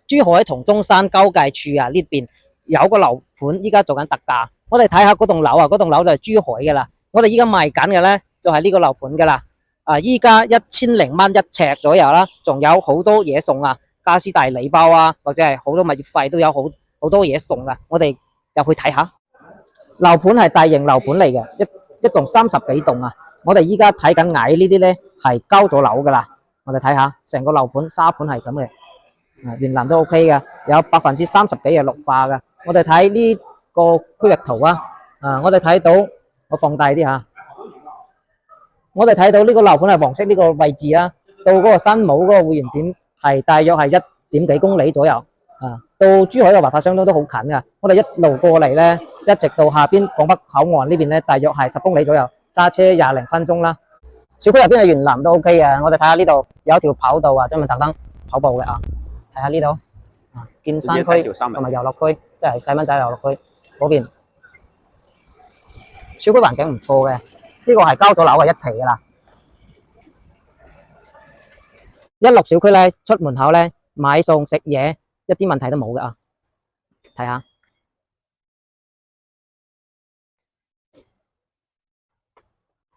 珠海同中山交界處啊，呢邊有個樓盤，依家做緊特價。我哋睇下嗰棟樓啊，嗰棟樓就係珠海噶啦。我哋依家賣緊嘅咧就係呢個樓盤噶啦。依家1000蚊一尺左右啦，仲有好多嘢送啊，家私大禮包啊，或者係好多物業費都有好多嘢送噶。我哋入去睇下。樓盤係大型樓盤嚟嘅，一棟30幾棟啊。我哋依家睇緊矮呢啲咧係交咗樓噶啦。我哋睇下成個樓盤沙盤係咁嘅，園林都 OK 嘅，有30%幾係綠化嘅。我哋睇呢個區域圖啊，我哋睇到我放大啲吓，我哋睇到呢個樓盤係黃色呢個位置啊，到嗰個新武嗰個會員點係大約係1點幾公里左右啊。到珠海嘅環法商都好近噶，我哋一路過嚟咧，一直到下邊廣北口岸呢邊咧，大約係10公里左右，揸車20零分鐘啦。小區入邊嘅園林都 OK 嘅，我哋睇下呢度有一條跑道啊，專門特登跑步嘅啊。睇下呢度健身區同埋遊樂區，即係細蚊仔遊樂區嗰邊。小區環境唔錯嘅，呢個係交咗樓嘅一期噶啦。一落小區咧，出門口咧買餸食嘢一啲問題都冇嘅啊！睇下。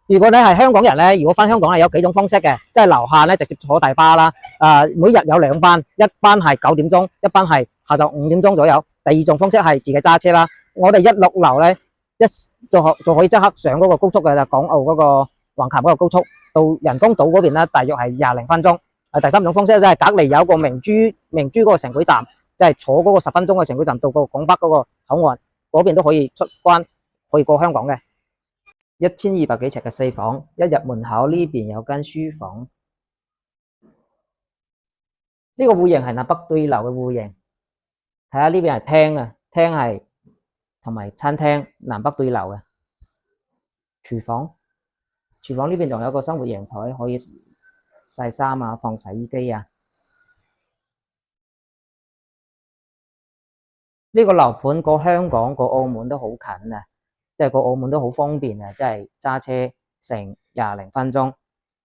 如果你係香港人咧，如果翻香港咧有幾種方式嘅，即係樓下咧直接坐大巴啦。每日有2班，一班係9點鐘，一班係下晝5點鐘左右。第二種方式係自己揸車啦。我哋一落樓咧，就可以即刻上嗰個高速嘅，就港澳嗰個橫琴嗰個高速到人工島嗰邊咧，大約係20零分鐘。第三種方式即係隔離有個明珠嗰個城軌站，即係坐嗰個10分鐘嘅城軌站到個廣北嗰個口岸嗰邊都可以出關，可以過香港嘅。1200幾尺嘅4房，一入門口呢邊有間書房。呢個戶型係南北對流嘅戶型，睇下呢邊係廳啊，廳係同埋餐廳南北對流嘅。廚房呢邊仲有一個生活陽台，可以曬衫啊，放洗衣機啊。呢個樓盤過香港過澳門都好近啊，即係過澳門都好方便啊，即係揸車成20零分鐘。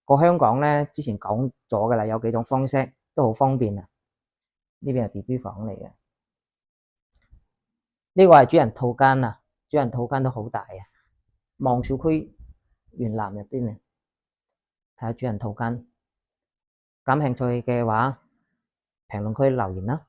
過香港咧，之前講咗噶啦，有幾種方式都好方便啊。呢邊係 BB 房嚟嘅，呢個係主人套間啊，主人套間都好大啊，望小區園林入邊啊。睇下主人套間，感興趣嘅話，評論區留言啦。